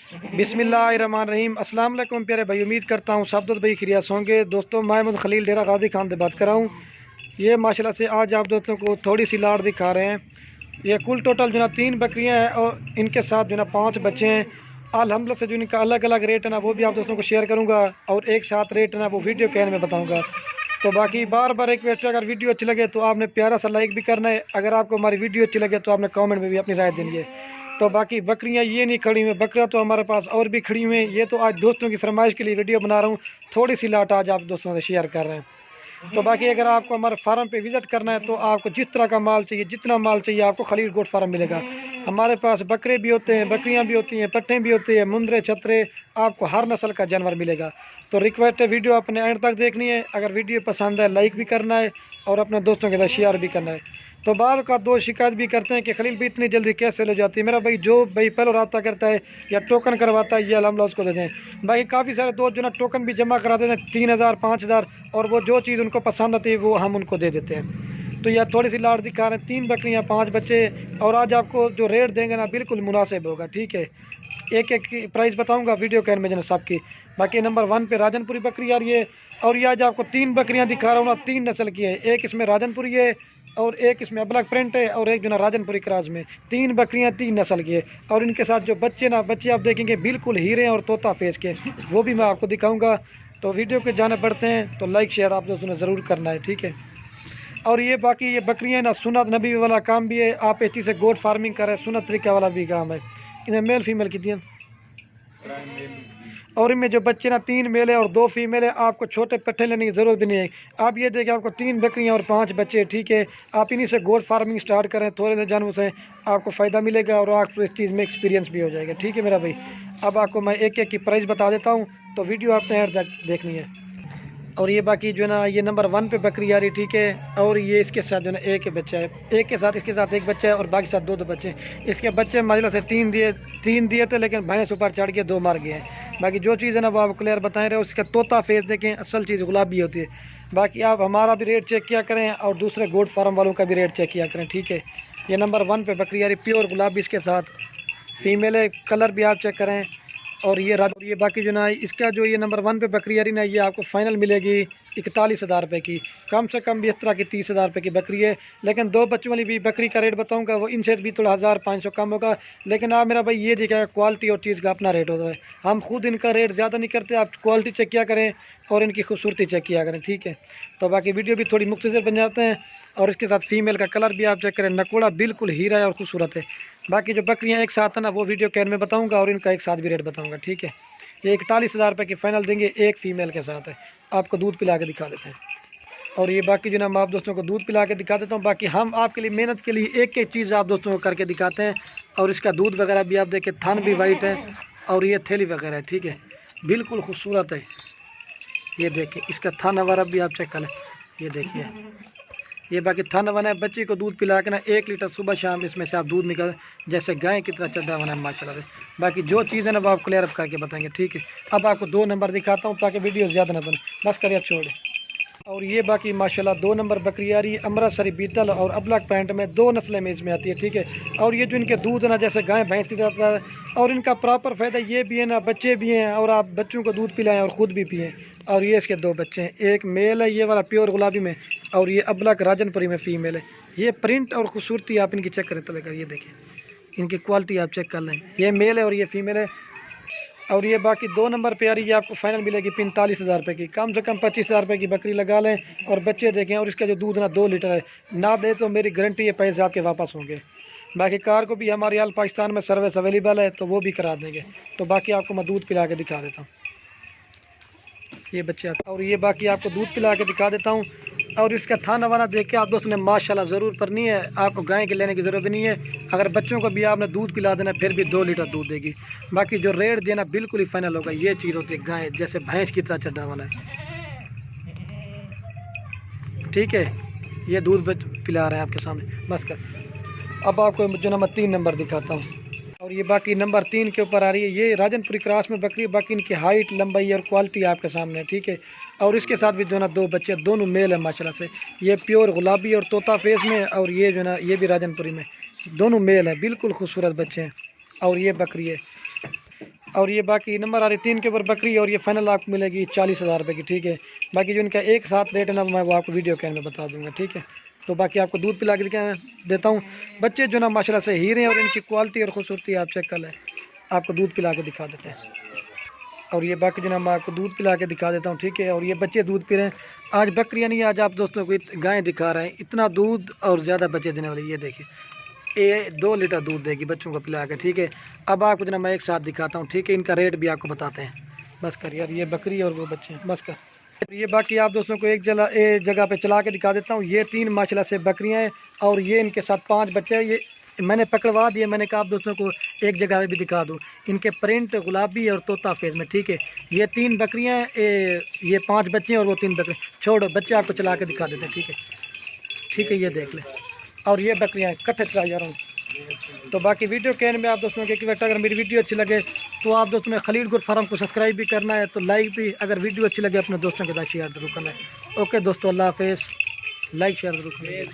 बिस्मिल्लाहिर्रहमानिर्रहीम। अस्सलाम वालेकुम प्यारे भाई, उम्मीद करता हूँ सब दोस्त भाई खिरियत होंगे। दोस्तों मैं मोहम्मद खलील डेरा गाजी खान से बात कर रहा हूँ। ये माशाल्लाह से आज आप दोस्तों को थोड़ी सी लाड़ दिखा रहे हैं। ये कुल टोटल जो ना 3 बकरियाँ हैं और इनके साथ जो ना 5 बच्चे हैं। अल्हम्दुलिल्लाह से जो इनका अलग अलग रेट है ना वो भी आप दोस्तों को शेयर करूँगा और एक साथ रेट है ना वो वीडियो के एंड में बताऊँगा। तो बाकी बार बार एक रिक्वेस्ट, अगर वीडियो अच्छी लगे तो आपने प्यारा सा लाइक भी करना है। अगर आपको हमारी वीडियो अच्छी लगे तो आपने कमेंट में भी अपनी राय देनी है। तो बाकी बकरियां ये नहीं खड़ी हुई, बकरियां तो हमारे पास और भी खड़ी हुई हैं। ये तो आज दोस्तों की फरमाइश के लिए वीडियो बना रहा हूँ। थोड़ी सी लाट आज आप दोस्तों से शेयर कर रहे हैं। तो बाकी अगर आपको हमारे फार्म पे विज़िट करना है तो आपको जिस तरह का माल चाहिए, जितना माल चाहिए आपको खलील गोट फार्म मिलेगा। हमारे पास बकरे भी होते हैं, बकरियां भी होती हैं, पट्टे भी होते हैं, मुंदरे छतरे, आपको हर नस्ल का जानवर मिलेगा। तो रिक्वेस्ट है वीडियो अपने एंड तक देखनी है। अगर वीडियो पसंद है लाइक भी करना है और अपने दोस्तों के साथ शेयर भी करना है। तो बाद का दो शिकायत भी करते हैं कि खलील भी इतनी जल्दी कैसे ले जाती है। मेरा भाई जो भाई पहले रब्ता करता है या टोकन करवाता है ये अलहमला उसको दे दें। बाकी काफ़ी सारे दोस्त जो ना टोकन भी जमा करा देते हैं 3000 5000, और वो जो चीज़ उनको पसंद आती है वो हम उनको दे देते हैं। तो यह थोड़ी सी लाड़ दिखा रहे हैं। 3 बकरियाँ 5 बच्चे, और आज आपको जो रेट देंगे ना बिल्कुल मुनासिब होगा। ठीक है, एक एक की प्राइस बताऊंगा वीडियो के एंड में जना सब की। बाकी नंबर 1 पे राजनपुरी बकरी आ रही है, और ये आज आपको 3 बकरियां दिखा रहा हूँ ना, 3 नस्ल की है। एक इसमें राजनपुरी है और एक इसमें अबलग प्रिंट है और एक जो ना राजनपुरी क्रॉस में। 3 बकरियां 3 नस्ल की है, और इनके साथ जो बच्चे आप देखेंगे बिल्कुल हीरे और तोता फेस के, वो भी मैं आपको दिखाऊँगा। तो वीडियो के जाने पड़ते हैं तो लाइक शेयर आप दोस्तों ने ज़रूर करना है। ठीक है, और ये बाकी ये बकरियाँ ना सुन्नत नबी वाला काम भी है। आप इसी से गोट फार्मिंग करें, सुन्नत तरीका वाला भी काम है। इन्हें मेल फीमेल कितनी है, और इनमें जो बच्चे ना 3 मेल है और 2 फीमेल है। आपको छोटे पट्टे लेने की ज़रूरत भी नहीं है। आप ये देखिए आपको 3 बकरियां और 5 बच्चे। ठीक है, आप इन्हीं से गोट फार्मिंग स्टार्ट करें, थोड़े जानवरों से आपको फ़ायदा मिलेगा और आपको इस चीज़ में एक्सपीरियंस भी हो जाएगा। ठीक है मेरा भाई, अब आपको मैं एक एक की प्राइस बता देता हूँ, तो वीडियो आपने हर तक देखनी है। और ये बाकी जो है ना ये नंबर 1 पे बकरी आ रही। ठीक है, और ये इसके साथ जो है ना एक बच्चा है, एक के साथ इसके साथ एक बच्चा है और बाकी साथ 2 बच्चे हैं। इसके बच्चे माजला से 3 दिए थे, लेकिन भैंस ऊपर चढ़ के 2 मार गए हैं। बाकी जो चीज़ है ना वो आप क्लियर बताए रहे। उसका तोता फेस देखें, असल चीज़ गुलाबी होती है। बाकी आप हमारा भी रेट चेक किया करें और दूसरे गोट फार्म वालों का भी रेट चेक किया करें। ठीक है, ये नंबर 1 पे बकरी आ रही, प्योर गुलाबी इसके साथ फीमेल है। कलर भी आप चेक करें। और ये बाकी जो ना इसका जो ये नंबर 1 पे बकरी आ रही ना, ये आपको फ़ाइनल मिलेगी 41,000 रुपये की। कम से कम भी इस तरह की 30,000 रुपये की बकरी है। लेकिन 2 बच्चों वाली भी बकरी का रेट बताऊंगा, वो इनसे भी थोड़ा 1500 कम होगा। लेकिन आप मेरा भाई ये देखिए क्वालिटी और चीज़ का अपना रेट होता है। हम खुद इनका रेट ज़्यादा नहीं करते, आप क्वालिटी चेक किया करें और इनकी खूबसूरती चेक किया करें। ठीक है, तो बाकी वीडियो भी थोड़ी मुख्तसर बन जाते हैं। और इसके साथ फीमेल का कलर भी आप चेक करें, नकोड़ा बिल्कुल हीरा है और खूबसूरत है। बाकी जो बकरियाँ एक साथ है ना वो वीडियो कैन में बताऊँगा और इनका एक साथ भी रेट बताऊँगा। ठीक है, ये 41,000 रुपये की फ़ाइनल देंगे, एक फ़ीमेल के साथ है। आपको दूध पिला के दिखा देते हैं। और ये बाकी जो ना मैं आप दोस्तों को दूध पिला के दिखा देता हूँ। बाकी हम आपके लिए मेहनत के लिए एक एक चीज़ आप दोस्तों को करके दिखाते हैं। और इसका दूध वगैरह भी आप देखें, थन भी वाइट है और ये थैली वगैरह है। ठीक है, बिल्कुल खूबसूरत है। ये देखिए इसका थन वगैरह भी आप चेक करें। ये देखिए ये बाकी थन बना है। बच्चे को दूध पिला के ना 1 लीटर सुबह शाम इसमें से आप दूध निकाल, जैसे गाय की तरह चढ़ा बना है माशाल्लाह से। बाकी जो चीज़ है ना वो आप क्लियर अप करके बताएंगे। ठीक है, अब आपको 2 नंबर दिखाता हूँ ताकि वीडियो ज़्यादा ना बने, बस करिए आप छोड़े। और ये बाकी माशाल्लाह 2 नंबर बकरी आ रही है, अमृतसरी बीतल और अबलग पैंट में, 2 नस्लें में इसमें आती है। ठीक है, और ये जो इनके दूध है ना जैसे गाय भैंस की तरह है, और इनका प्रॉपर फ़ायदा ये भी है ना बच्चे भी हैं और आप बच्चों को दूध पिलाएं और ख़ुद भी पिएँ। और ये इसके 2 बच्चे हैं, एक मेल है ये वाला प्योर गुलाबी में, और ये अबलग राजनपुरी में फ़ीमेल है। ये प्रिंट और खूबसूरती आप इनकी चेक करें तो लेकर, ये देखिए इनकी क्वालिटी आप चेक कर लें। ये मेल है और ये फ़ीमेल है। और ये बाकी 2 नंबर पे आ रही है, आपको फाइनल मिलेगी 45,000 रुपये की। कम से कम 25,000 रुपये की बकरी लगा लें और बच्चे देखें। और इसका जो दूध ना 2 लीटर है, ना दे तो मेरी गारंटी है पैसे आपके वापस होंगे। बाकी कार को भी हमारे हाल पाकिस्तान में सर्विस अवेलेबल है, तो वो भी करा देंगे। तो बाकी आपको मैं दूध पिला के दिखा देता हूँ। ये बच्चे और ये बाकी आपको दूध पिला के दिखा देता हूँ। और इसका थाना वाना देख के आप दोस्तों ने माशाल्लाह ज़रूर करनी है। आपको गाय के लेने की ज़रूरत भी नहीं है। अगर बच्चों को भी आपने दूध पिला देना फिर भी 2 लीटर दूध देगी। बाकी जो रेट देना बिल्कुल ही फाइनल होगा। ये चीज़ होती है गाय जैसे भैंस की तरह चढ़ा वाला है। ठीक है, ये दूध पिला रहे हैं आपके सामने, बस कर। अब आपको जो नंबर 3 नंबर दिखाता हूँ। और ये बाकी नंबर 3 के ऊपर आ रही है, ये राजनपुरी क्रॉस में बकरी। बाकी इनकी हाइट, लंबाई और क्वालिटी आपके सामने है। ठीक है, और इसके साथ भी जो ना 2 बच्चे, दोनों मेल है माशाल्लाह से। ये प्योर गुलाबी और तोता फेस में, और ये जो ना ये भी राजनपुरी में, दोनों मेल है, बिल्कुल खूबसूरत बच्चे हैं। और ये बकरी है, और ये बाकी नंबर आ रही 3 के ऊपर बकरी, और ये फाइनल आपको मिलेगी 40,000 रुपये की, ठीक है। बाकी जो इनका एक साथ रेट है ना मैं वो आपको वीडियो के में बता दूंगा, ठीक है। तो बाकी आपको दूध पिला के देता हूँ। बच्चे जो ना माशाल्लाह से हीरे हैं, और इनकी क्वालिटी और खूबसूरती आप चेक कर लें। आपको दूध पिला के दिखा देते हैं। और ये बाकी जो ना मैं आपको दूध पिला के दिखा देता हूँ, ठीक है। और ये बच्चे दूध पी रहे हैं। आज बकरियाँ नहीं, आज आप दोस्तों को गायें दिखा रहे हैं। इतना दूध और ज़्यादा बच्चे देने वाले, ये देखिए ये 2 लीटर दूध देगी बच्चों को पिला के, ठीक है। अब आपको जना मैं एक साथ दिखाता हूँ, ठीक है। इनका रेट भी आपको बताते हैं। बस कर यार, ये बकरी और वो बच्चे हैं, बस कर। ये बाकी आप दोस्तों को एक जगह पे चला के दिखा देता हूँ। ये 3 माशाल्लाह से बकरियाँ हैं, और ये इनके साथ 5 बच्चे हैं। ये मैंने पकड़वा दिए, मैंने कहा आप दोस्तों को एक जगह पे भी दिखा दूँ। इनके प्रिंट गुलाबी और तोता फेस में, ठीक है। ये 3 बकरियाँ हैं, ये 5 बच्चे हैं, और वो 3 बकरे। छोड़ो बच्चे आपको चला के दिखा देते हैं, ठीक है, ठीक है। ये देख ले, और ये बकरियाँ कट्ठे चला जा रहा हूँ। तो बाकी वीडियो के एंड में आप दोस्तों के अगर मेरी वीडियो अच्छी लगे तो आप दोस्तों में खलील गुर फार्म को सब्सक्राइब भी करना है, तो लाइक भी, अगर वीडियो अच्छी लगे अपने दोस्तों के साथ शेयर जरूर करना है। ओके दोस्तों, अल्लाह हाफिज़। लाइक शेयर जरूर करें।